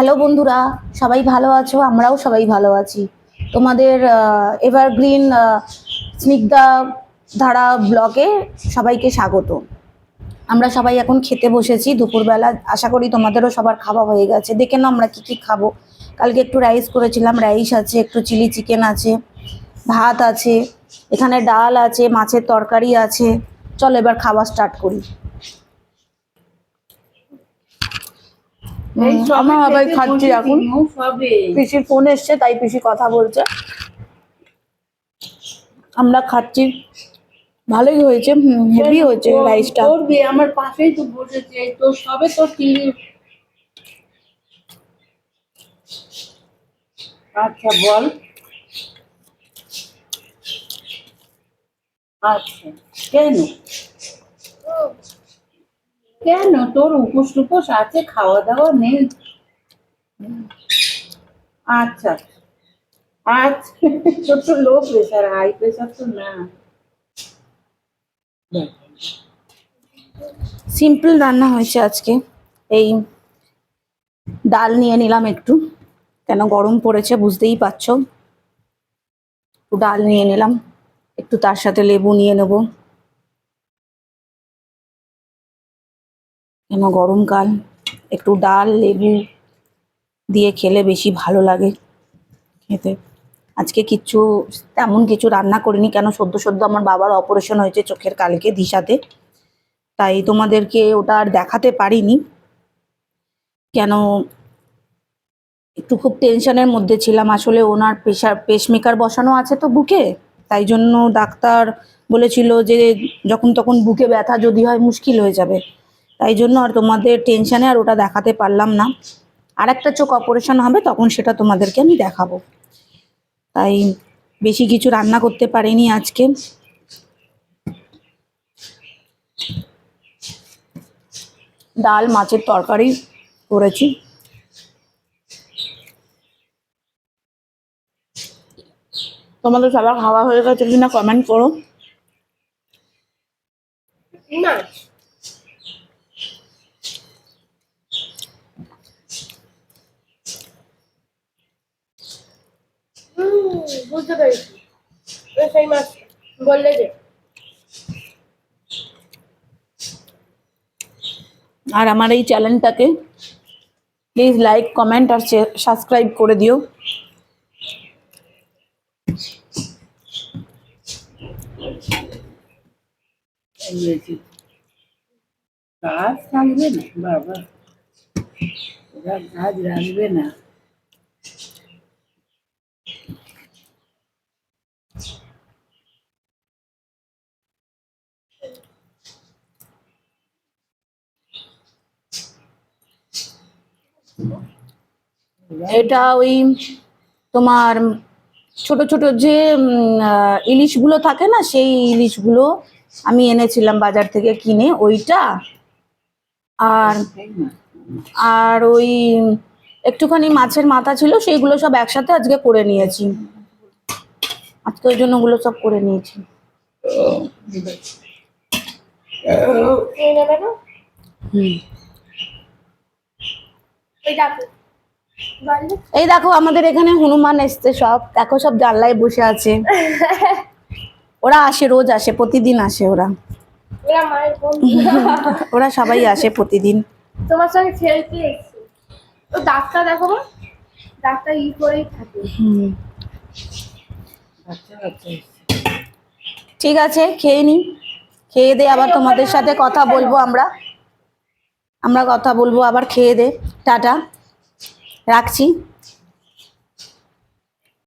Hello বন্ধুরা, সবাই ভালো আছো? আমরাও সবাই ভালো আছি। তোমাদের এভারগ্রিন স্নিগ্ধা ধারা ব্লগে সবাইকে স্বাগত। আমরা সবাই এখন খেতে বসেছি দুপুরবেলা। আশা করি তোমাদেরও সবার খাওয়া হয়ে গেছে। দেখে নাও আমরা কি কি খাবো। কালকে একটু রাইস করেছিলাম, রাইস আছে, একটু চিলি চিকেন আছে, ভাত আছে, এখানে ডাল আছে, মাছের তরকারি আছে। চলো এবার খাওয়া স্টার্ট করি। আমরা সবাই খাচ্ছি এখন। পিসির ফোন এসছে, তাই পিসি কথা বলছে। আমরা খাচ্ছি, ভালোই হয়েছে, হেভি হয়েছে রাইসটা। আমার পাশেই তো বসেছে, তো সবে তো টিভি। আচ্ছা বল। আচ্ছা কেন কেন তোর উপোস টুপোস আছে, খাওয়া দাওয়া নেই? আচ্ছা আচ্ছা, তোর তো লো প্রেশার, হাই প্রেশার তো না। সিম্পল রান্না হয়েছে আজকে। এই ডাল নিয়ে নিলাম একটু, কেন গরম পড়েছে বুঝতেই পারছো। একটু ডাল নিয়ে নিলাম, একটু তার সাথে লেবু নিয়ে নেবো, কেন গরমকাল। একটু ডাল লেবু দিয়ে খেলে বেশি ভালো লাগে খেতে। আজকে কিচ্ছু তেমন কিছু রান্না করিনি, কেন সদ্য সদ্য আমার বাবার অপারেশন হয়েছে চোখের কালকে দিশাতে, তাই তোমাদেরকে ওটা আর দেখাতে পারিনি। কেন একটু খুব টেনশনের মধ্যে ছিলাম। আসলে ওনার পেসমেকার বসানো আছে তো বুকে, তাই জন্য ডাক্তার বলেছিল যে যখন তখন বুকে ব্যথা যদি হয় মুশকিল হয়ে যাবে। তাই জন্য আর তোমাদের টেনশনে আর ওটা দেখাতে পারলাম না। আর একটা চোখ অপারেশন হবে, তখন সেটা তোমাদেরকে আমি দেখাবো। তাই বেশি কিছু রান্না করতে পারিনি আজকে। ডাল মাছের তরকারি করেছি। তোমাদের সবার খাওয়া হয়ে গেছে কিনা কমেন্ট করো। না বুঝতে পেরেছি, সেই মাছ বললে যে। আর আমার এই চ্যানেলটাকে প্লিজ লাইক কমেন্ট আর সাবস্ক্রাইব করে দিও। গাছ থাকবে না বাবা, ওরা গাছ রাখবে না। এটা ওই তোমার ছোট ছোট যে ইলিশগুলো থাকে না, সেই ইলিশগুলো আমি এনেছিলাম বাজার থেকে কিনে, ওইটা আর আর ওই একটুখানি মাছের মাথা ছিল, সেইগুলো সব একসাথে আজকে করে নিয়েছি। আজকে ওই জন্য ওগুলো সব করে নিয়েছি। এই দেখো আমাদের এখানে হনুমান এসছে, সব দেখো, সব জানলায় বসে আছে। ওরা আসে, রোজ আসে, প্রতিদিন আসে ওরা। ওরা সবাই আসে প্রতিদিন। তোমার সঙ্গে খেলতে এসেছি। ও ডাক্তার দেখো, ডাক্তার করেই থাকে। ঠিক আছে, খেয়ে নি, খেয়ে দে আবার তোমাদের সাথে কথা বলবো। আমরা কথা বলবো আবার খেয়ে দে। টাটা, রাখছি।